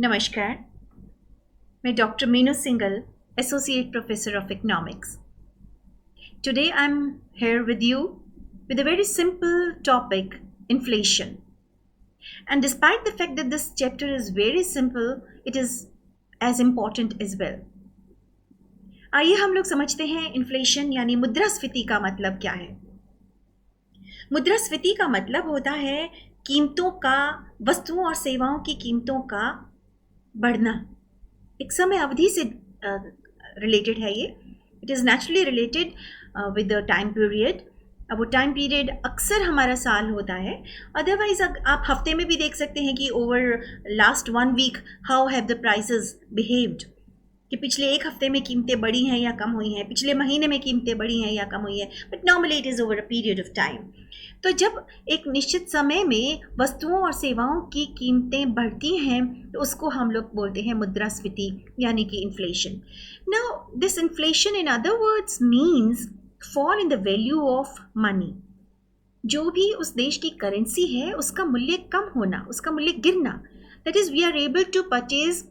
नमस्कार, मैं doctor Meenu single, Associate Professor of Economics. Today I'm here with you with a very simple topic, inflation. And despite the fact that this chapter is very simple, it is as important as well. आइए हम लोग समझते हैं inflation यानी मुद्रास्फीति का मतलब क्या है। मुद्रास्फीति का मतलब होता है कीमतों का, वस्तुओं और सेवाओं की कीमतों का बढ़ना। एक समय अवधि से रिलेटेड है ये। It is naturally related with the time period. अब वो टाइम पीरियड अक्सर हमारा साल होता है। अदरवाइज आप हफ्ते में भी देख सकते हैं कि over last 1 week how have the prices behaved, कि पिछले एक हफ्ते में कीमतें बढ़ी हैं या कम हुई हैं, पिछले महीने में कीमतें बढ़ी हैं या कम हुई हैं, but normally it is over a period of time. तो जब एक निश्चित समय में वस्तुओं और सेवाओं की कीमतें बढ़ती हैं तो उसको हम लोग बोलते हैं मुद्रास्फीति यानी कि inflation. Now this inflation in other words means fall in the value of money. जो भी उस देश की करेंसी है उसका मूल्य कम होना, उसका मूल्य गिरना। That is we are able to purchase,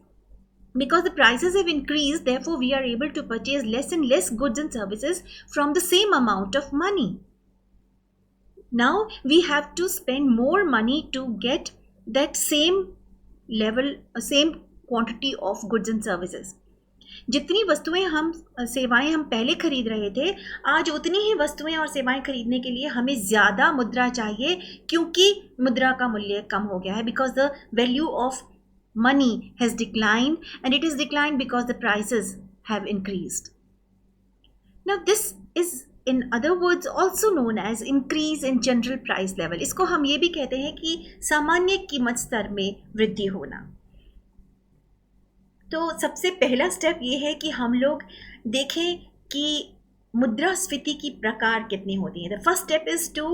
because the prices have increased, therefore we are able to purchase less and less goods and services from the same amount of money. Now we have to spend more money to get that same level, same quantity of goods and services. जितनी वस्तुएं हम सेवाएं हम पहले खरीद रहे थे, आज उतनी ही वस्तुएं और सेवाएं खरीदने के लिए हमें ज़्यादा मुद्रा चाहिए, क्योंकि मुद्रा का मूल्य कम हो गया है। Because the value of money has declined, and it has declined because the prices have increased. Now this is in other words also known as increase in general price level. इसको हम ये भी कहते हैं कि सामान्य कीमत स्तर में वृद्धि होना। तो सबसे पहला स्टेप ये है कि हम लोग देखें कि मुद्रास्फीति की प्रकार कितनी होती हैं। The first step is to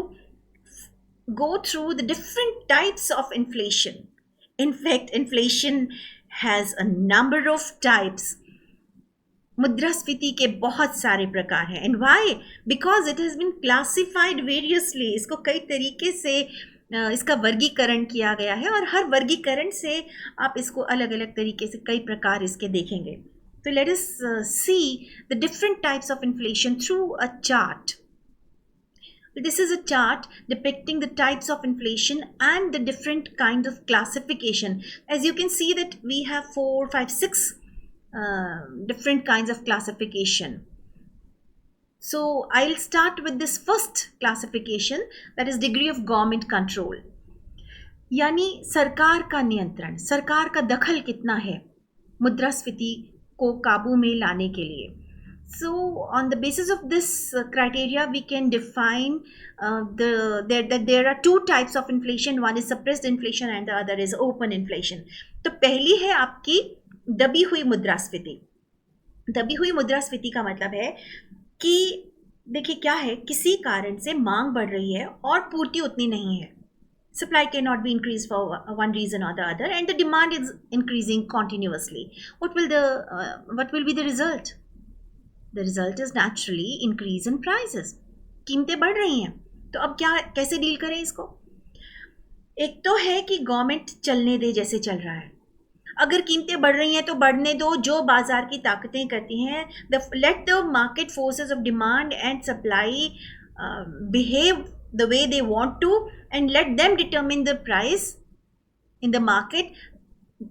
go through the different types of inflation. In fact, inflation has a number of types. मुद्रास्फीति के बहुत सारे प्रकार हैं। And why? Because it has been classified variously. इसको कई तरीके से इसका वर्गीकरण किया गया है और हर वर्गीकरण से आप इसको अलग अलग तरीके से कई प्रकार इसके देखेंगे। तो let us see the different types of inflation through a chart. This is a chart depicting the types of inflation and the different kinds of classification. As you can see that we have 4, 5, 6 different kinds of classification. So I'll start with this first classification, that is degree of government control. यानी सरकार का नियंत्रण, सरकार का दखल कितना है मुद्रास्फीति को काबू में लाने के लिए। So on the basis of this criteria we can define that there are two types of inflation. One is suppressed inflation and the other is open inflation. तो पहली है आपकी दबी हुई मुद्रास्फीति। दबी हुई मुद्रास्फीति का मतलब है कि देखिए क्या है, किसी कारण से मांग बढ़ रही है और पूर्ति उतनी नहीं है। Supply cannot be increased for one reason or the other, and the demand is increasing continuously. What will be the result? The result is naturally increase in prices. कीमतें बढ़ रही हैं, तो अब क्या, कैसे डील करें इसको? एक तो है कि गवर्नमेंट चलने दे जैसे चल रहा है। अगर कीमतें बढ़ रही हैं तो बढ़ने दो, जो बाजार की ताकतें करती हैं, let the market forces of demand and supply behave the way they want to and let them determine the price in the market.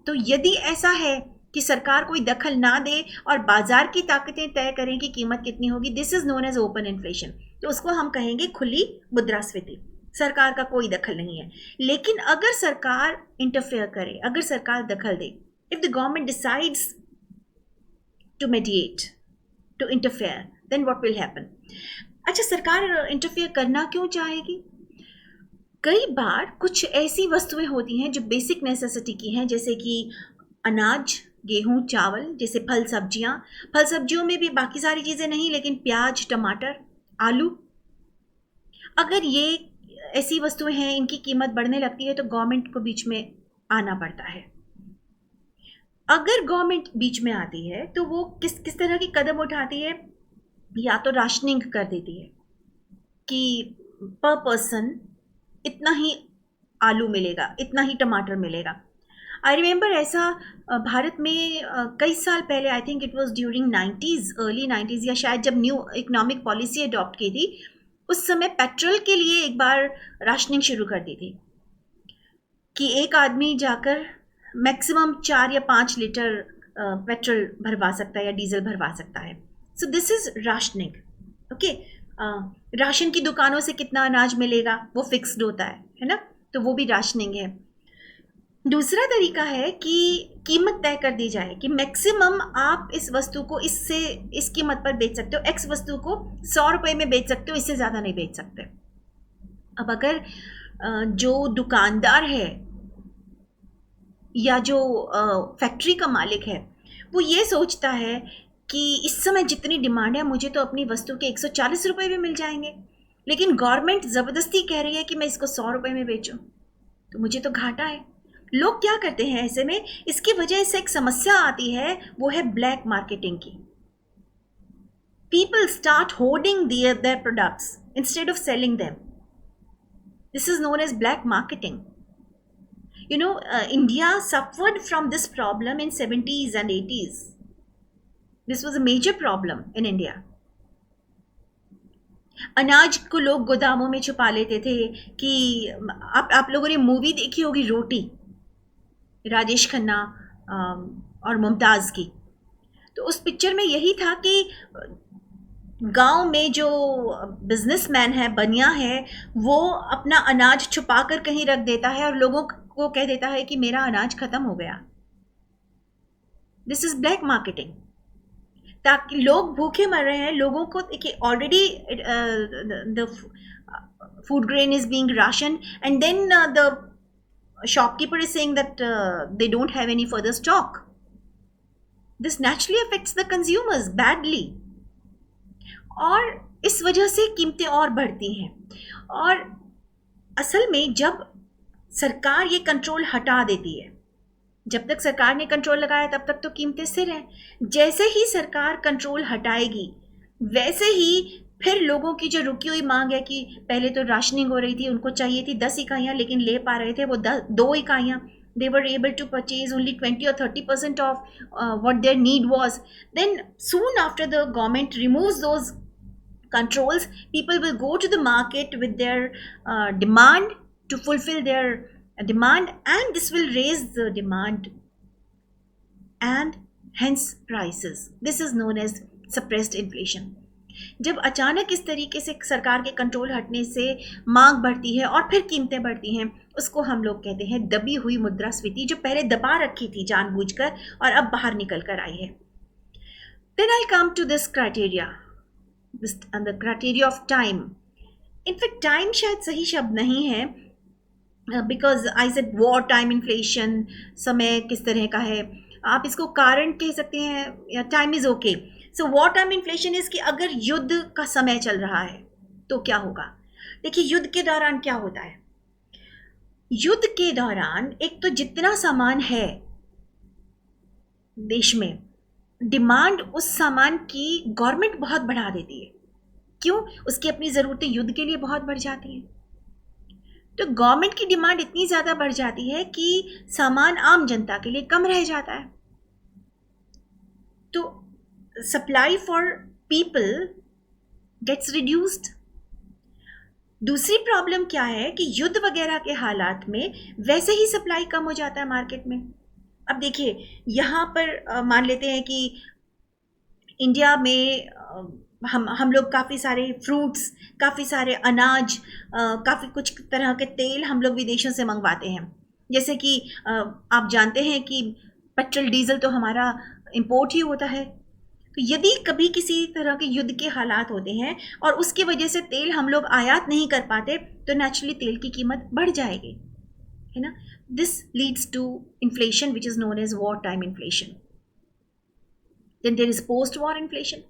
तो यदि ऐसा है कि सरकार कोई दखल ना दे और बाजार की ताकतें तय करें कि कीमत कितनी होगी, this is known as open inflation. तो उसको हम कहेंगे खुली मुद्रास्फीति। सरकार का कोई दखल नहीं है। लेकिन अगर सरकार इंटरफेयर करे, अगर सरकार दखल दे, if the government decides to mediate, to interfere, then what will happen? अच्छा, सरकार इंटरफेयर करना क्यों चाहेगी? कई बार कुछ ऐसी वस्तुएं होती हैं जो बेसिक नेसेसिटी की हैं, जैसे कि अनाज, गेहूं, चावल, जैसे फल सब्जियां। फल सब्जियों में भी बाकी सारी चीज़ें नहीं, लेकिन प्याज, टमाटर, आलू, अगर ये ऐसी वस्तुएं हैं, इनकी कीमत बढ़ने लगती है तो गवर्नमेंट को बीच में आना पड़ता है। अगर गवर्नमेंट बीच में आती है तो वो किस तरह की कदम उठाती है? या तो राशनिंग कर देती है कि पर पर्सन इतना ही आलू मिलेगा, इतना ही टमाटर मिलेगा। आई रिमेंबर ऐसा भारत में कई साल पहले, I think it was during 90s, early 90s, या शायद जब न्यू इकोनॉमिक पॉलिसी अडॉप्ट की थी, उस समय पेट्रोल के लिए एक बार राशनिंग शुरू कर दी थी कि एक आदमी जाकर मैक्सिमम 4 या 5 लीटर पेट्रोल भरवा सकता है या डीजल भरवा सकता है. So this is rationing. Okay, ration की दुकानों से कितना अनाज मिलेगा वो फिक्स्ड होता है ना, तो वो भी राशनिंग है. दूसरा तरीका है कि कीमत तय कर दी जाए कि मैक्सिमम आप इस वस्तु को इससे इस कीमत पर बेच सकते हो, एक्स वस्तु को 100 रुपये में बेच सकते हो, इससे ज़्यादा नहीं बेच सकते. अब अगर जो दुकानदार है या जो फैक्ट्री का मालिक है वो ये सोचता है कि इस समय जितनी डिमांड है मुझे तो अपनी वस्तु के 140 रुपये भी मिल जाएंगे, लेकिन गवर्नमेंट ज़बरदस्ती कह रही है कि मैं इसको 100 रुपये में बेचूं, तो मुझे तो घाटा है. लोग क्या करते हैं ऐसे में, इसकी वजह से एक समस्या आती है, वो है ब्लैक मार्केटिंग की. People start hoarding their products instead of selling them. This is known as black marketing. You know, India suffered from this problem in 70s and 80s. This was a major problem in India. अनाज को लोग गोदामों में छुपा लेते थे कि आप लोगों ने मूवी देखी होगी रोटी, राजेश खन्ना और मुमताज़ की. तो उस पिक्चर में यही था कि गांव में जो बिजनेसमैन है, बनिया है, वो अपना अनाज छुपा कर कहीं रख देता है और लोगों को कह देता है कि मेरा अनाज खत्म हो गया. दिस इज ब्लैक मार्केटिंग, ताकि लोग भूखे मर रहे हैं. लोगों को देखिए, already the food grain is being ration and then the shopkeeper is saying that they don't have any further stock. This naturally affects the consumers badly. और इस वजह से कीमतें और बढ़ती हैं. और असल में जब सरकार ये कंट्रोल हटा देती है, जब तक सरकार ने कंट्रोल लगाया तब तक तो कीमतें स्थिर हैं. जैसे ही सरकार कंट्रोल हटाएगी वैसे ही फिर लोगों की जो रुकी हुई मांग है कि पहले तो राशनिंग हो रही थी, उनको चाहिए थी 10 इकाइयाँ लेकिन ले पा रहे थे वो 2 इकाइयाँ. They were able to purchase only 20 or 30% of what their need was. Then soon after the government removes those controls, people will go to the market with their demand to fulfill their demand, and this will raise the demand and hence prices. This is known as suppressed inflation. जब अचानक इस तरीके से सरकार के control हटने से मांग बढ़ती है और फिर कीमतें बढ़ती हैं, उसको हम लोग कहते हैं दबी हुई मुद्रास्फीति, जो पहले दबा रखी थी जानबूझकर और अब बाहर निकल कर आई है. Then I'll come to this criteria, the criteria of time. In fact, time शायद सही शब्द नहीं है, because I said war time inflation, समय किस तरह का है, आप इसको कारण कह सकते हैं या time is okay. So war time inflation is कि अगर युद्ध का समय चल रहा है तो क्या होगा. देखिए, युद्ध के दौरान क्या होता है, युद्ध के दौरान एक तो जितना सामान है देश में, डिमांड उस सामान की गवर्नमेंट बहुत बढ़ा देती है. क्यों? उसकी अपनी ज़रूरतें युद्ध के लिए बहुत बढ़ जाती हैं. तो गवर्नमेंट की डिमांड इतनी ज़्यादा बढ़ जाती है कि सामान आम जनता के लिए कम रह जाता है. तो supply for people gets reduced. दूसरी प्रॉब्लम क्या है कि युद्ध वगैरह के हालात में वैसे ही सप्लाई कम हो जाता है मार्केट में. अब देखिए, यहाँ पर मान लेते हैं कि इंडिया में हम लोग काफ़ी सारे फ्रूट्स, काफ़ी सारे अनाज, काफ़ी कुछ तरह के तेल हम लोग विदेशों से मंगवाते हैं. जैसे कि आप जानते हैं कि पेट्रोल डीजल तो हमारा इंपोर्ट ही होता है. तो यदि कभी किसी तरह के युद्ध के हालात होते हैं और उसकी वजह से तेल हम लोग आयात नहीं कर पाते, तो नेचुरली तेल की कीमत बढ़ जाएगी, है ना. This leads to inflation which is known as war time inflation. Then there is post war inflation,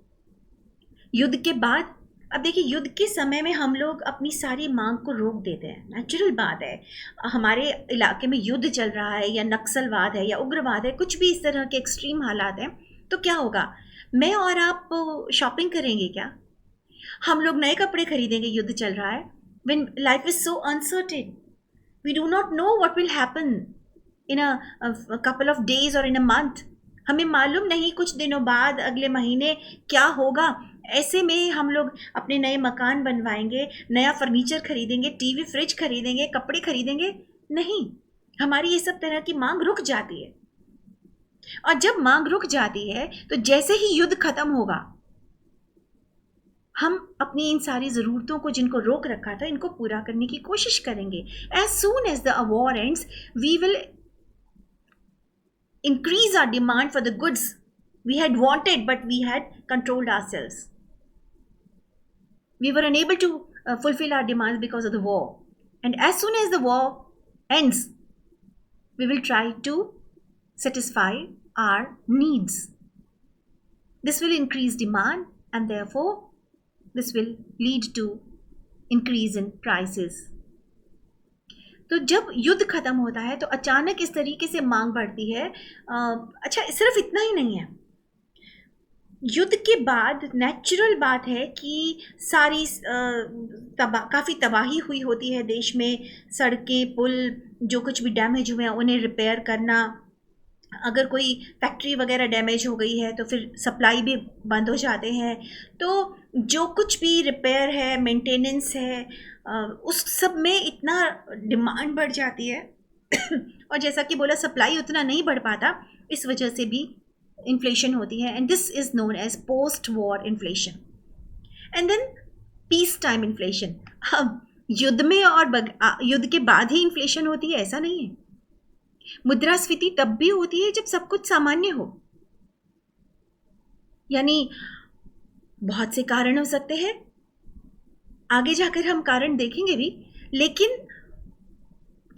युद्ध के बाद. अब देखिए, युद्ध के समय में हम लोग अपनी सारी मांग को रोक देते हैं. नेचुरल बात है, हमारे इलाके में युद्ध चल रहा है या नक्सलवाद है या उग्रवाद है, कुछ भी इस तरह के एक्सट्रीम हालात हैं, तो क्या होगा, मैं और आप शॉपिंग करेंगे क्या? हम लोग नए कपड़े खरीदेंगे? युद्ध चल रहा है. When life is so uncertain, we do not know what will happen. In a couple of days और इन अ मंथ। हमें मालूम नहीं कुछ दिनों बाद अगले महीने क्या होगा। ऐसे में हम लोग अपने नए मकान बनवाएंगे, नया फर्नीचर खरीदेंगे, टीवी फ्रिज खरीदेंगे, कपड़े खरीदेंगे? नहीं, हमारी ये सब तरह की मांग रुक जाती है। और जब मांग रुक जाती है तो जैसे ही युद्ध खत्म होगा, हम अपनी इन सारी ज़रूरतों को जिनको रोक रखा था इनको पूरा करने की कोशिश करेंगे। As soon as the war ends, we will increase our demand for the goods we had wanted but we had controlled ourselves. We were unable to fulfill our demands because of the war. And as soon as the war ends, we will try to satisfy our needs. This will increase demand and therefore this will lead to increase in prices. तो जब युद्ध खत्म होता है तो अचानक इस तरीके से मांग बढ़ती है। अच्छा, सिर्फ इतना ही नहीं है, युद्ध के बाद नेचुरल बात है कि सारी काफ़ी तबाही हुई होती है देश में। सड़कें, पुल, जो कुछ भी डैमेज हुए हैं उन्हें रिपेयर करना। अगर कोई फैक्ट्री वगैरह डैमेज हो गई है तो फिर सप्लाई भी बंद हो जाते हैं। तो जो कुछ भी रिपेयर है, मेंटेनेंस है, उस सब में इतना डिमांड बढ़ जाती है और जैसा कि बोला, सप्लाई उतना नहीं बढ़ पाता, इस वजह से भी इन्फ्लेशन होती है। And this is known as post war inflation. And then peace time inflation. अब युद्ध में और युद्ध के बाद ही इन्फ्लेशन होती है, ऐसा नहीं है। मुद्रास्फीति तब भी होती है जब सब कुछ सामान्य हो। यानी बहुत से कारण हो सकते हैं, आगे जाकर हम कारण देखेंगे भी, लेकिन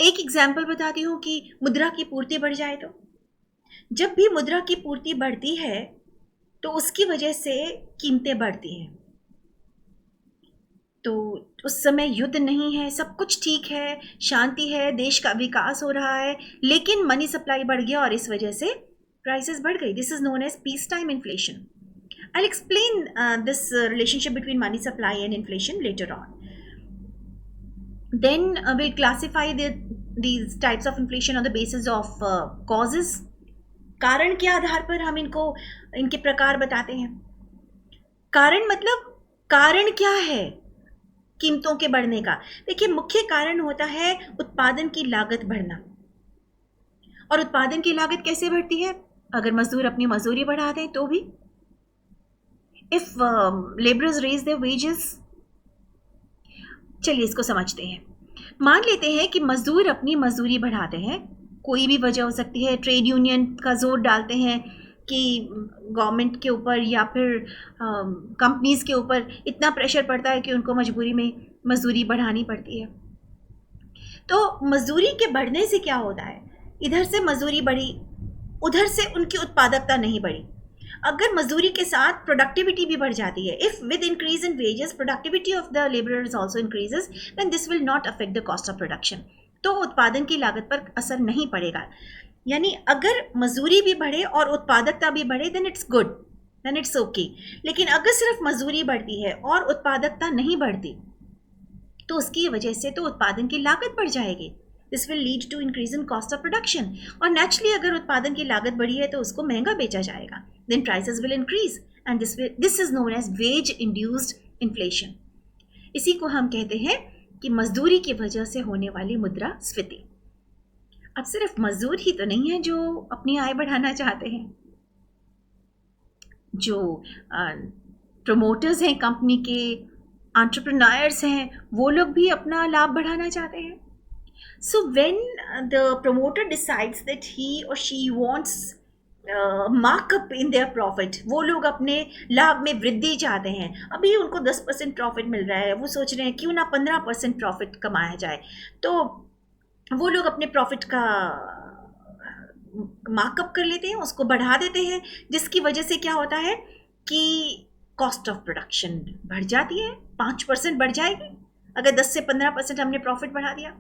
एक एग्जाम्पल बताती हूँ कि मुद्रा की पूर्ति बढ़ जाए तो जब भी मुद्रा की पूर्ति बढ़ती है तो उसकी वजह से कीमतें बढ़ती हैं। तो उस समय युद्ध नहीं है, सब कुछ ठीक है, शांति है, देश का विकास हो रहा है, लेकिन मनी सप्लाई बढ़ गया और इस वजह से प्राइसेस बढ़ गई। This is known as peace time inflation. I'll explain this relationship between money supply and inflation later on. Then we'll classify these types of inflation on the basis of causes. कारण के आधार पर हम इनके प्रकार बताते हैं। कारण मतलब कारण क्या है कीमतों के बढ़ने का? देखिए, मुख्य कारण होता है उत्पादन की लागत बढ़ना। और उत्पादन की लागत कैसे बढ़ती है? अगर मजदूर अपनी मजदूरी बढ़ा दें तो भी। If laborers raise their wages, चलिए इसको समझते हैं। मान लेते हैं कि मजदूर अपनी मजदूरी बढ़ाते हैं, कोई भी वजह हो सकती है, ट्रेड यूनियन का जोर डालते हैं कि गवर्नमेंट के ऊपर या फिर कंपनीज के ऊपर इतना प्रेशर पड़ता है कि उनको मजबूरी में मजदूरी बढ़ानी पड़ती है। तो मजदूरी के बढ़ने से क्या होता है? इधर से मजदूरी बढ़ी, उधर से उनकी उत्पादकता नहीं बढ़ी। अगर मजदूरी के साथ प्रोडक्टिविटी भी बढ़ जाती है, if with increase in wages productivity of the labourers also increases, then this will not affect the cost of production. तो उत्पादन की लागत पर असर नहीं पड़ेगा। यानी अगर मजदूरी भी बढ़े और उत्पादकता भी बढ़े, then it's good, then it's okay. लेकिन अगर सिर्फ मजदूरी बढ़ती है और उत्पादकता नहीं बढ़ती तो उसकी वजह से तो उत्पादन की लागत बढ़ जाएगी। This will lead to increase in cost of production. और नेचुरली अगर उत्पादन की लागत बढ़ी है तो उसको महंगा बेचा जाएगा, then prices will increase and this is known as wage induced inflation. इसी को हम कहते हैं कि मजदूरी की वजह से होने वाली मुद्रास्फीति। अब सिर्फ मजदूर ही तो नहीं है जो अपनी आय बढ़ाना चाहते हैं, जो प्रमोटर्स हैं कंपनी के, एंटरप्रेन्योर्स हैं, वो लोग भी अपना लाभ बढ़ाना चाहते हैं। So when the promoter decides that he or she wants markup in their profit, वो लोग अपने लाभ में वृद्धि चाहते हैं। अभी उनको 10% प्रॉफिट मिल रहा है, वो सोच रहे हैं क्यों ना 15% प्रॉफिट कमाया जाए। तो वो लोग अपने प्रॉफिट का मार्कअप कर लेते हैं, उसको बढ़ा देते हैं, जिसकी वजह से क्या होता है कि कॉस्ट ऑफ प्रोडक्शन बढ़ जाती है, 5% बढ़ जाएगी अगर 10 से 15% हमने प्रॉफिट बढ़ा दिया।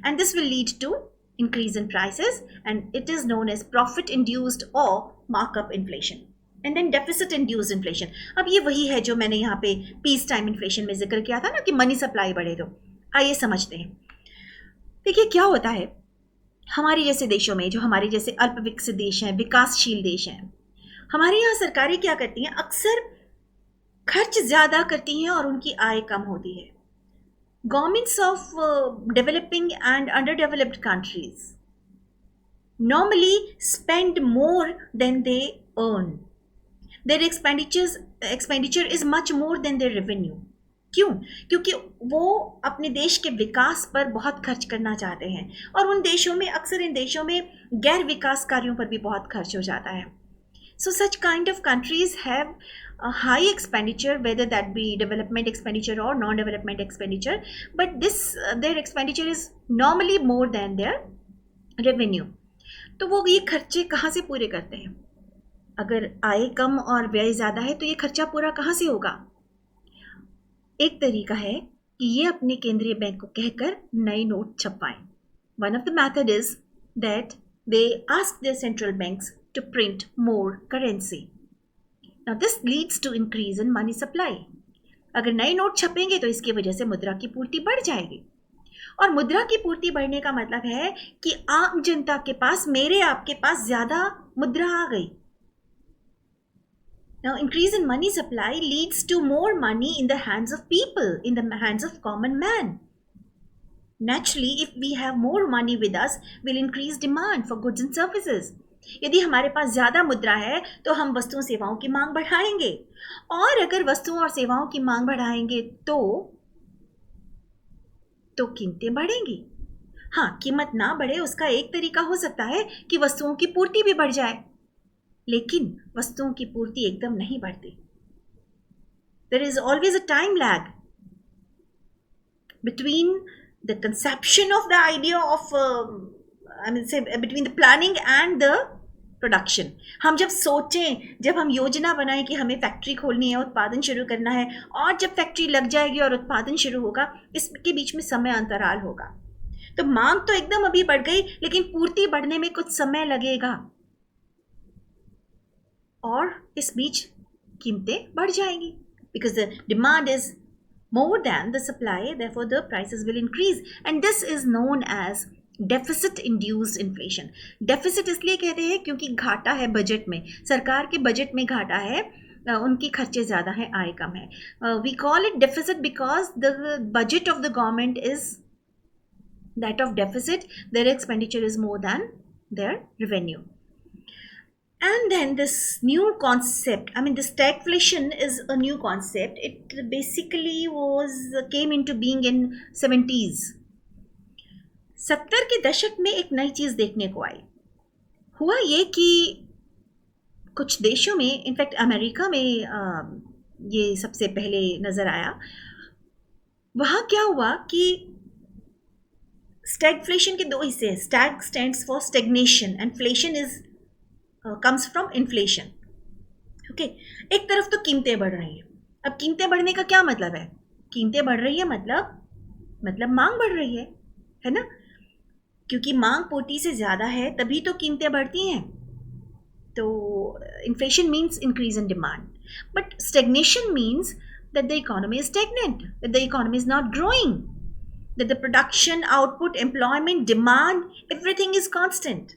And this will lead to increase in prices and it is known as profit induced or markup inflation. And then deficit induced inflation. अब ये वही है जो मैंने यहाँ पे पीस टाइम इन्फ्लेशन में जिक्र किया था ना कि मनी सप्लाई बढ़े तो। आइए समझते हैं। देखिए क्या होता है हमारे जैसे देशों में, जो हमारे जैसे अल्प विकसित देश हैं, विकासशील देश हैं, हमारे यहाँ सरकारें क्या करती हैं, अक्सर खर्च ज़्यादा करती हैं और उनकी आय कम होती है. Governments of developing and underdeveloped countries normally spend more than they earn. Their expenditure is much more than their revenue. क्यों? क्योंकि वो अपने देश के विकास पर बहुत खर्च करना चाहते हैं और उन देशों में, अक्सर इन देशों में गैर विकास कार्यों पर भी बहुत खर्च हो जाता है. So such kind of countries have a high expenditure, whether that be development expenditure or non-development expenditure, but their expenditure is normally more than their revenue. तो वो ये खर्चे कहाँ से पूरे करते हैं? अगर आय कम और व्यय ज़्यादा है तो ये खर्चा पूरा कहाँ से होगा? एक तरीका है कि ये अपने केंद्रीय बैंक को कहकर नए note छपवाएं. One of the method is that they ask their central banks to print more currency. Now this leads to increase in money supply. अगर नए नोट छपेंगे तो इसकी वजह से मुद्रा की पूर्ति बढ़ जाएगी और मुद्रा की पूर्ति बढ़ने का मतलब है कि आम जनता के पास, मेरे आपके पास ज़्यादा मुद्रा आ गई. Now increase in money supply leads to more money in the hands of people, in the hands of common man. Naturally, if we have more money with us, we'll increase demand for goods and services. यदि हमारे पास ज़्यादा मुद्रा है तो हम वस्तुओं सेवाओं की मांग बढ़ाएंगे और अगर वस्तुओं और सेवाओं की मांग बढ़ाएंगे तो कीमतें बढ़ेंगी. हाँ, कीमत ना बढ़े उसका एक तरीका हो सकता है कि वस्तुओं की पूर्ति भी बढ़ जाए, लेकिन वस्तुओं की पूर्ति एकदम नहीं बढ़ती. There is always a time lag between the conception of the idea of between the planning and the production. हम जब सोचें, जब हम योजना बनाएं कि हमें फैक्ट्री खोलनी है, उत्पादन शुरू करना है, और जब फैक्ट्री लग जाएगी और उत्पादन शुरू होगा, इसके बीच में समय अंतराल होगा. तो मांग तो एकदम अभी बढ़ गई, लेकिन पूर्ति बढ़ने में कुछ समय लगेगा और इस बीच कीमतें बढ़ जाएंगी. Because the demand is more than the supply, therefore the prices will increase, and this is known as deficit induced inflation. Deficit इसलिए कहते हैं क्योंकि घाटा है बजट में, सरकार के बजट में घाटा है, उनके खर्चे ज़्यादा हैं, आय कम है. We call it deficit because the budget of the government is that of deficit. Their expenditure is more than their revenue. And then this new concept, this stagflation is a new concept. It basically came into being in 70s. 70 के दशक में एक नई चीज़ देखने को आई. हुआ ये कि कुछ देशों में, इनफैक्ट अमेरिका में ये सबसे पहले नज़र आया. वहाँ क्या हुआ कि स्टैगफ्लेशन के दो हिस्से हैं. Stag stands for stagnation and flation is comes from inflation. Okay, एक तरफ तो कीमतें बढ़ रही हैं. अब कीमतें बढ़ने का क्या मतलब है? कीमतें बढ़ रही है मतलब मांग बढ़ रही है ना? क्योंकि मांग पूर्ति से ज़्यादा है तभी तो कीमतें बढ़ती हैं. तो inflation means increase in demand, but stagnation means that the economy is stagnant, that the economy is not growing, that the production, output, employment, demand, everything is constant.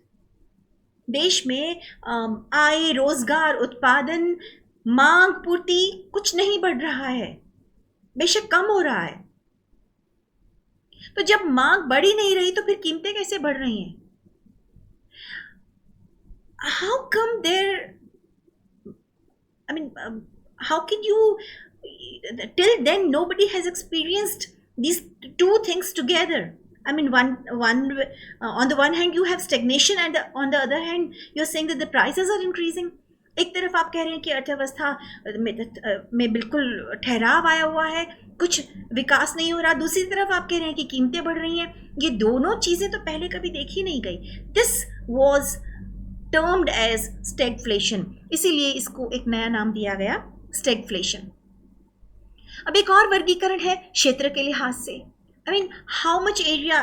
देश में आय, रोजगार, उत्पादन, मांग, पूर्ति कुछ नहीं बढ़ रहा है, बेशक कम हो रहा है. तो जब मांग बढ़ ही नहीं रही तो फिर कीमतें कैसे बढ़ रही हैं? How come there, how can you, till then nobody has experienced these two things together. One on the one hand you have stagnation and on the other hand you're saying that the prices are increasing. एक तरफ आप कह रहे हैं कि अर्थव्यवस्था में बिल्कुल ठहराव आया हुआ है, कुछ विकास नहीं हो रहा. दूसरी तरफ आप कह रहे हैं कि कीमतें बढ़ रही हैं. ये दोनों चीज़ें तो पहले कभी देखी नहीं गई. This was termed as stagflation. इसीलिए इसको एक नया नाम दिया गया, स्टैगफ्लेशन. अब एक और वर्गीकरण है क्षेत्र के लिहाज से. how much area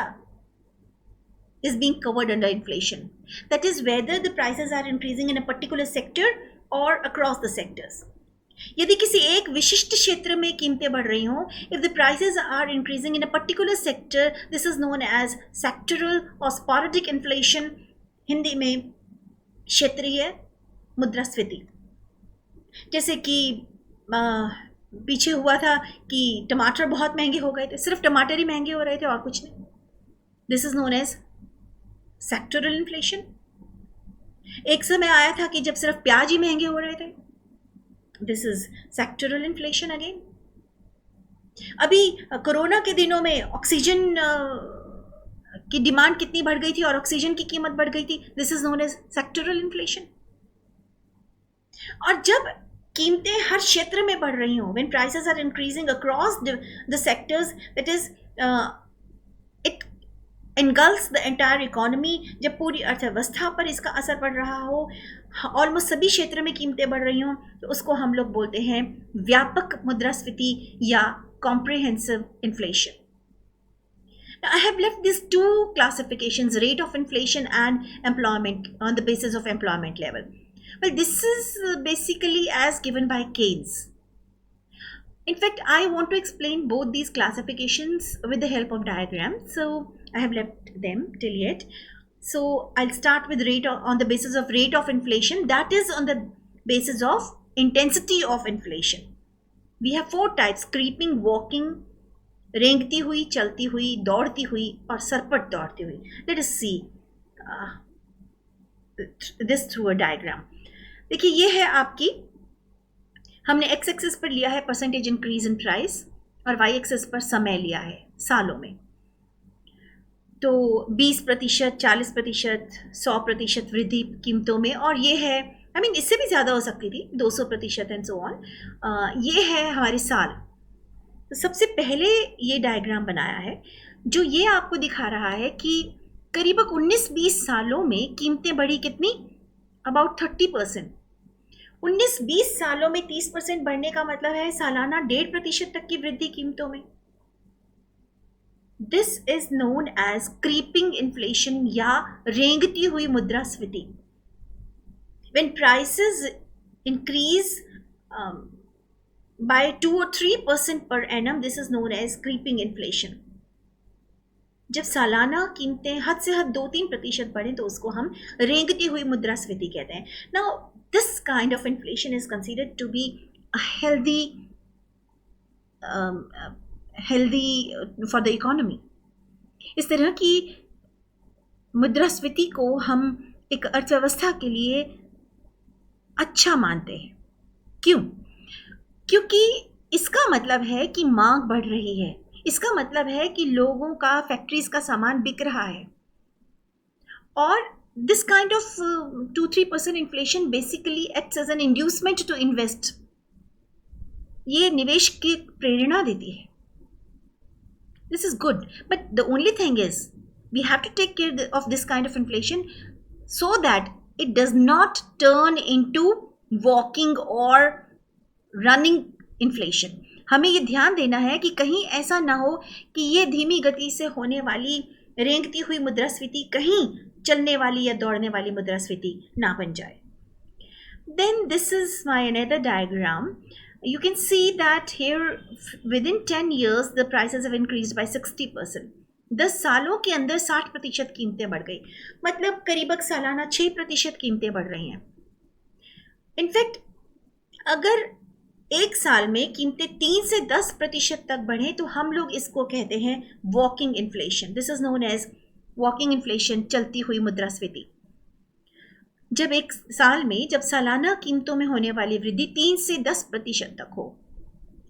is being covered under inflation. That is whether the prices are increasing in a particular sector or across the sectors. यदि किसी एक विशिष्ट क्षेत्र में कीमतें बढ़ रही हों, if the prices are increasing in a particular sector, this is known as sectoral और स्पॉरेडिक इन्फ्लेशन, हिंदी में क्षेत्रीय मुद्रास्फीति। जैसे कि पीछे हुआ था कि टमाटर बहुत महंगे हो गए थे, सिर्फ टमाटर ही महंगे हो रहे थे और कुछ नहीं, this is known as sectoral inflation. एक समय आया था कि जब सिर्फ प्याज ही महंगे हो रहे थे, this is sectoral inflation again. अभी कोरोना के दिनों में ऑक्सीजन की डिमांड कितनी बढ़ गई थी और ऑक्सीजन की कीमत बढ़ गई थी, this is known as sectoral inflation. और जब कीमतें हर क्षेत्र में बढ़ रही हों, when prices are increasing across the sectors, that is it engulfs the entire economy, जब पूरी अर्थव्यवस्था पर इसका असर पड़ रहा हो, ऑलमोस्ट सभी क्षेत्र में कीमतें बढ़ रही हों, तो उसको हम लोग बोलते हैं व्यापक मुद्रास्फीति या comprehensive inflation. Now, I have left these two classifications, rate of inflation and employment, on the basis of employment level. Well, this is basically as given by Keynes. In fact, I want to explain both these classifications with the help of diagrams, so I have left them till yet. So I'll start with rate on the basis of rate of inflation, that is on the basis of intensity of inflation. We have four types: creeping, walking, रेंगती हुई, चलती हुई, दौड़ती हुई और सरपट दौड़ती हुई. Let us see this through a diagram. देखिए, ये है आपकी, हमने एक्स एक्सिस पर लिया है परसेंटेज इंक्रीज इन प्राइस और वाई एक्सिस पर समय लिया है सालों में. तो 20%, 40%, 100% वृद्धि कीमतों में, और ये है, आई मीन इससे भी ज़्यादा हो सकती थी, 200% एंड सो ऑन. ये है हमारे साल. तो सबसे पहले ये डायग्राम बनाया है जो ये आपको दिखा रहा है कि करीबन 19-20 सालों में कीमतें बढ़ी कितनी, अबाउट 30%. 19-20 सालों में 30% बढ़ने का मतलब है सालाना 1.5% तक की वृद्धि कीमतों में. This is known as creeping inflation या रेंगती हुई मुद्रास्फीति. When prices increase by 2 or 3% per annum, this is known as creeping inflation. जब सालाना कीमतें हद से हद 2-3% बढ़ें तो उसको हम रेंगती हुई मुद्रास्फीति कहते हैं. Now this kind of inflation is considered to be a healthy for the economy. इस तरह की मुद्रास्फीति को हम एक अर्थव्यवस्था के लिए अच्छा मानते हैं. क्यों? क्योंकि इसका मतलब है कि मांग बढ़ रही है, इसका मतलब है कि लोगों का, फैक्ट्रीज का सामान बिक रहा है. और this kind of 2-3% inflation basically acts as an inducement to invest. ये निवेश की प्रेरणा देती है. This is good, but the only thing is we have to take care of this kind of inflation so that it does not turn into walking और running inflation. हमें ये ध्यान देना है कि कहीं ऐसा ना हो कि ये धीमी गति से होने वाली रेंगती हुई मुद्रास्फीति कहीं चलने वाली या दौड़ने वाली मुद्रास्फीति ना बन जाए. Then this is my another diagram. You can see that here within 10 years the prices have increased by 60%. 10 सालों के अंदर 60% कीमतें बढ़ गई, मतलब करीबन सालाना 6% कीमतें बढ़ रही हैं. इनफैक्ट अगर एक साल में कीमतें 3 से 10% तक बढ़े तो हम लोग इसको कहते हैं walking inflation. This is known as walking inflation, चलती हुई मुद्रास्फीति. जब एक साल में, जब सालाना कीमतों में होने वाली वृद्धि 3 से 10% तक हो,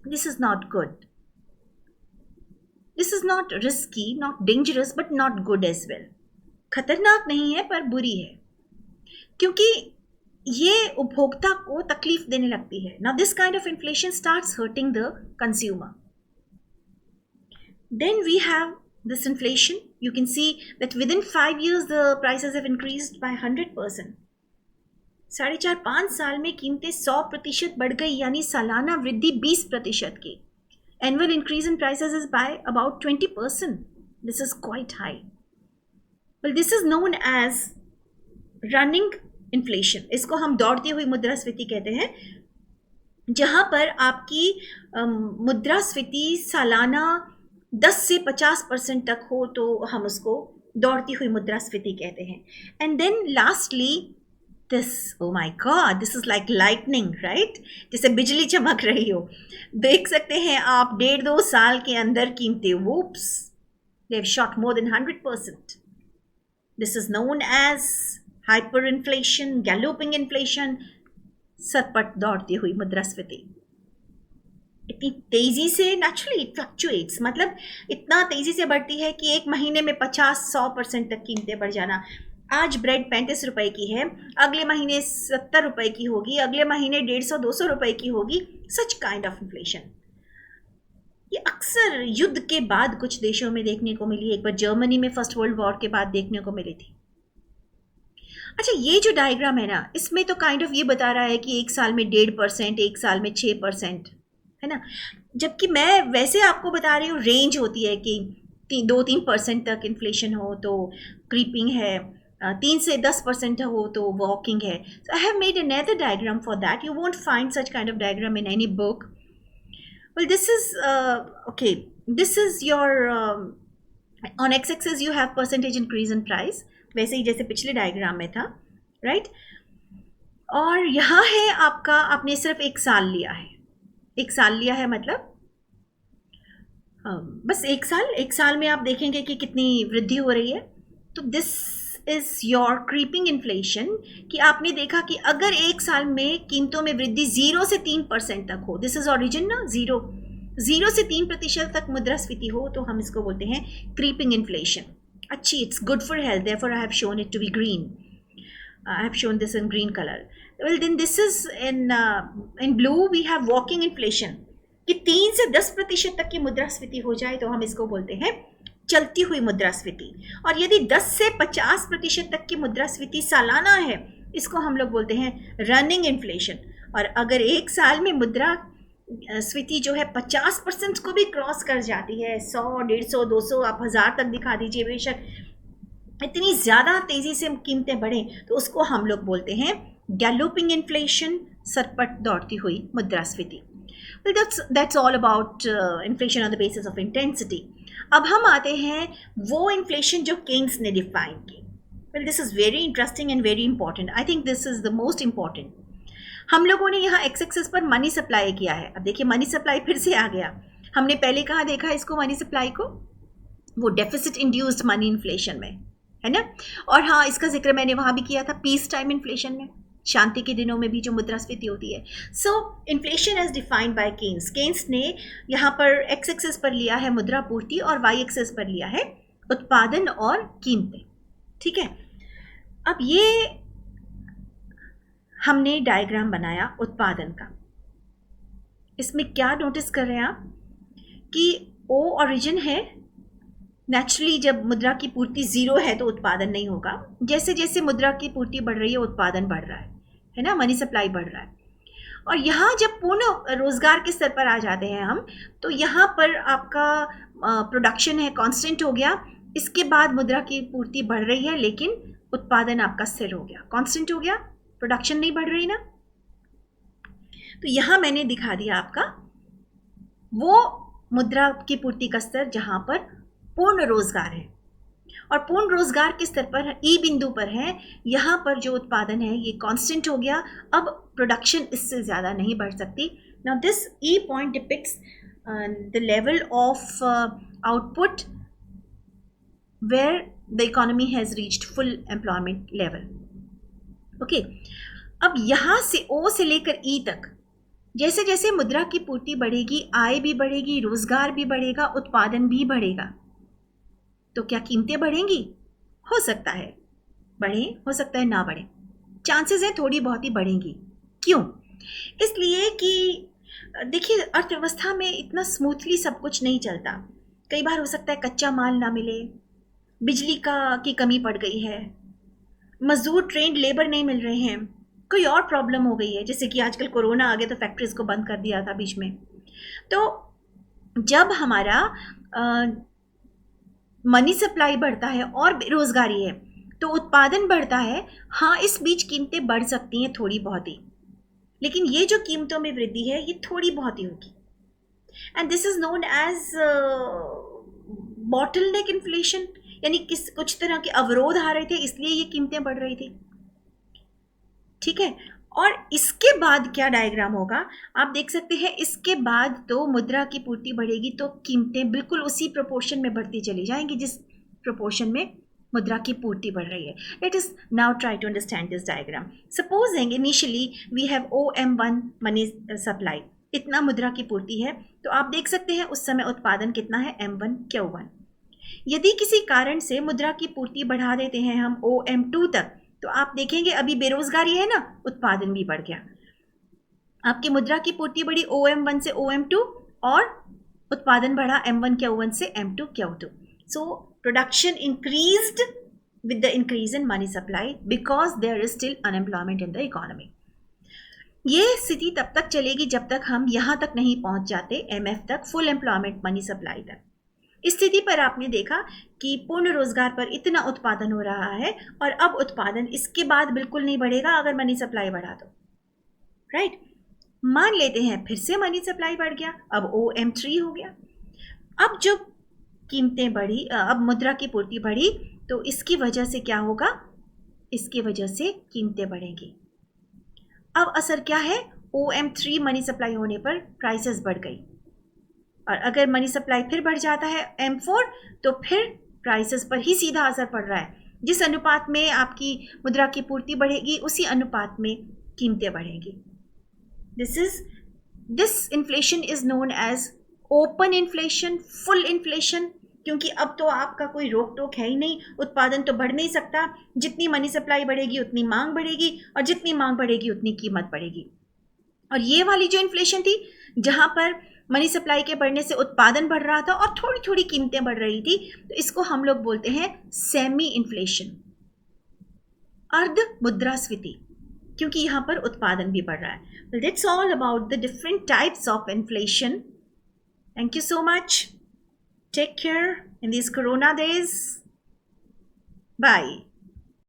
this is not good. This is not risky, not dangerous, but not good as well. खतरनाक नहीं है पर बुरी है, क्योंकि ये उपभोक्ता को तकलीफ देने लगती है. Now this kind of inflation starts hurting the consumer. Then we have this inflation. You can see that within 5 years the prices have increased by 100%. 4.5-5 साल में कीमतें 100% बढ़ गई, यानी सालाना वृद्धि 20% की. Annual increase in prices is by about 20%. This is quite high. Well, this is known as running inflation. इसको हम दौड़ती हुई मुद्रास्फीति कहते हैं. जहाँ पर आपकी मुद्रास्फीति सालाना 10 से 50% तक हो तो हम उसको दौड़ती हुई मुद्रास्फीति कहते हैं। And then lastly this, oh my god, this is like lightning, right, जैसे बिजली चमक रही हो। देख सकते हैं आप 1.5-2 साल के अंदर कीमतें, whoops, they have shot more than 100%। This is known as hyper inflation, galloping inflation, सरपट दौड़ती हुई मुद्रास्फीति। इतनी तेजी से नेचुरली इट फ्लक्चुएट्स, मतलब इतना तेजी से बढ़ती है कि एक महीने में 50-100% तक कीमतें बढ़ जाना। आज ब्रेड 35 रुपए की है, अगले महीने 70 रुपए की होगी, अगले महीने 150-200 रुपए की होगी। सच काइंड ऑफ इन्फ्लेशन ये अक्सर युद्ध के बाद कुछ देशों में देखने को मिली। एक बार जर्मनी में फर्स्ट वर्ल्ड वॉर के बाद देखने को मिली थी। अच्छा, ये जो डायग्राम है ना, इसमें तो काइंड ऑफ ये बता रहा है कि एक साल में 1.5%, एक साल में 6%, है ना। जबकि मैं वैसे आपको बता रही हूँ रेंज होती है कि 2-3% तक इन्फ्लेशन हो तो क्रीपिंग है, 3 से 10% हो तो वॉकिंग है। So I have made another diagram for that. You won't find such kind of diagram in any book. Well this is okay, this is your on X axis you have percentage increase in price, वैसे ही जैसे पिछले diagram में था, right. और यहाँ है आपका, आपने सिर्फ एक साल लिया है, एक साल लिया है मतलब बस एक साल में आप देखेंगे कि कितनी वृद्धि हो रही है। तो this is your creeping inflation, कि आपने देखा कि अगर एक साल में कीमतों में वृद्धि 0 से 3% तक हो, दिस इज ओरिजिन ना, 0 से 3% तक मुद्रास्फीति हो तो हम इसको बोलते हैं क्रीपिंग इन्फ्लेशन। अच्छी, it's good for health, therefore I have shown it to be green. I have shown this in green color. Well, then this is in blue we have walking inflation, कि 3 से 10% तक की मुद्रास्फीति हो जाए तो हम इसको बोलते हैं चलती हुई मुद्रास्फीति। और यदि 10 से 50% तक की मुद्रास्फीति सालाना है, इसको हम लोग बोलते हैं रनिंग इन्फ्लेशन। और अगर एक साल में मुद्रा स्फीति जो है 50% को भी क्रॉस कर जाती है, 100, 150, 200, आप 1000 तक दिखा दीजिए, बेशक इतनी ज़्यादा तेज़ी से कीमतें बढ़ें तो उसको हम लोग बोलते हैं गैलोपिंग इन्फ्लेशन, सरपट दौड़ती हुई मुद्रास्फीति। Well, that's all about inflation on the basis of intensity. अब हम आते हैं वो इन्फ्लेशन जो केन्स ने डिफाइन की। Well, this is very interesting and very important. I think this is the most important. हम लोगों ने यहाँ एक्स एक्सिस पर मनी सप्लाई किया है। अब देखिए मनी सप्लाई फिर से आ गया। हमने पहले कहाँ देखा इसको, मनी सप्लाई को, वो डेफिसिट इंड्यूस्ड मनी इन्फ्लेशन में, है ना। और हाँ, इसका जिक्र मैंने वहाँ भी किया था पीस टाइम इन्फ्लेशन में, शांति के दिनों में भी जो मुद्रास्फीति होती है। So inflation as defined by Keynes. Keynes ने यहाँ पर एक्स एक्सिस पर लिया है मुद्रा पूर्ति और वाई एक्सिस पर लिया है उत्पादन और कीमतें, ठीक है। अब ये हमने डायग्राम बनाया उत्पादन का। इसमें क्या नोटिस कर रहे हैं आप कि ओ ओरिजिन है। नेचुरली जब मुद्रा की पूर्ति 0 है तो उत्पादन नहीं होगा। जैसे जैसे मुद्रा की पूर्ति बढ़ रही है उत्पादन बढ़ रहा है ना, मनी सप्लाई बढ़ रहा है। और यहाँ जब पूर्ण रोजगार के स्तर पर आ जाते हैं हम, तो यहाँ पर आपका प्रोडक्शन है कांस्टेंट हो गया। इसके बाद मुद्रा की पूर्ति बढ़ रही है लेकिन उत्पादन आपका स्थिर हो गया, कांस्टेंट हो गया, प्रोडक्शन नहीं बढ़ रही ना। तो यहाँ मैंने दिखा दिया आपका वो मुद्रा की पूर्ति का स्तर जहाँ पर पूर्ण रोजगार है, और पूर्ण रोजगार के स्तर पर ई बिंदु पर है। यहाँ पर जो उत्पादन है ये कांस्टेंट हो गया, अब प्रोडक्शन इससे ज़्यादा नहीं बढ़ सकती। Now this E point depicts the level of output where the economy has reached full employment level. Okay, अब यहाँ से ओ से लेकर ई तक जैसे जैसे मुद्रा की पूर्ति बढ़ेगी, आय भी बढ़ेगी, रोजगार भी बढ़ेगा, उत्पादन भी बढ़ेगा। तो क्या कीमतें बढ़ेंगी? हो सकता है बढ़े, हो सकता है ना बढ़े, चांसेस हैं थोड़ी बहुत ही बढ़ेंगी। क्यों? इसलिए कि देखिए अर्थव्यवस्था में इतना स्मूथली सब कुछ नहीं चलता। कई बार हो सकता है कच्चा माल ना मिले, बिजली की कमी पड़ गई है, मजदूर ट्रेंड लेबर नहीं मिल रहे हैं, कोई और प्रॉब्लम हो गई है, जैसे कि आजकल कोरोना आ गया तो फैक्ट्रीज को बंद कर दिया था बीच में। तो जब हमारा मनी सप्लाई बढ़ता है और बेरोजगारी है तो उत्पादन बढ़ता है। हाँ, इस बीच कीमतें बढ़ सकती हैं थोड़ी बहुत ही, लेकिन ये जो कीमतों में वृद्धि है ये थोड़ी बहुत ही होगी। And this is known as bottleneck inflation, यानी कुछ तरह के अवरोध आ रहे थे इसलिए ये कीमतें बढ़ रही थी। ठीक है, और इसके बाद क्या डायग्राम होगा आप देख सकते हैं। इसके बाद तो मुद्रा की पूर्ति बढ़ेगी तो कीमतें बिल्कुल उसी प्रोपोर्शन में बढ़ती चली जाएंगी जिस प्रोपोर्शन में मुद्रा की पूर्ति बढ़ रही है। Let us now try to understand this diagram. Supposing initially we have OM1 money supply, इतना मुद्रा की पूर्ति है, तो आप देख सकते हैं उस समय उत्पादन कितना है M1Q1। यदि किसी कारण से मुद्रा की पूर्ति बढ़ा देते हैं हम OM2 तक, तो आप देखेंगे अभी बेरोजगारी है ना, उत्पादन भी बढ़ गया। आपकी मुद्रा की पूर्ति बढ़ी OM1 से OM2 और उत्पादन बढ़ा M1Q1 से M2Q2। So production increased with the increase in money supply because there is still unemployment in the economy। ये स्थिति तब तक चलेगी जब तक हम यहाँ तक नहीं पहुंच जाते MF तक, फुल एम्प्लॉयमेंट मनी सप्लाई तक। इस स्थिति पर आपने देखा कि पूर्ण रोजगार पर इतना उत्पादन हो रहा है और अब उत्पादन इसके बाद बिल्कुल नहीं बढ़ेगा अगर मनी सप्लाई बढ़ा तो, राइट। मान लेते हैं फिर से मनी सप्लाई बढ़ गया, अब OM3 हो गया। अब जो कीमतें बढ़ी, अब मुद्रा की पूर्ति बढ़ी, तो इसकी वजह से क्या होगा, इसकी वजह से कीमतें बढ़ेंगी। अब असर क्या है, OM3 मनी सप्लाई होने पर प्राइसेस बढ़ गई, और अगर मनी सप्लाई फिर बढ़ जाता है M4 तो फिर प्राइसेस पर ही सीधा असर पड़ रहा है। जिस अनुपात में आपकी मुद्रा की पूर्ति बढ़ेगी उसी अनुपात में कीमतें बढ़ेंगी। This inflation is known as open inflation, full inflation, क्योंकि अब तो आपका कोई रोक टोक है ही नहीं, उत्पादन तो बढ़ नहीं सकता। जितनी मनी सप्लाई बढ़ेगी उतनी मांग बढ़ेगी, और जितनी मांग बढ़ेगी उतनी कीमत बढ़ेगी। और ये वाली जो इन्फ्लेशन थी जहां पर मनी सप्लाई के बढ़ने से उत्पादन बढ़ रहा था और थोड़ी थोड़ी कीमतें बढ़ रही थी, तो इसको हम लोग बोलते हैं सेमी इन्फ्लेशन, अर्ध मुद्रास्फीति, क्योंकि यहां पर उत्पादन भी बढ़ रहा है। Well, that's all about the different types of inflation. Thank you so much. Take care in these corona days. Bye.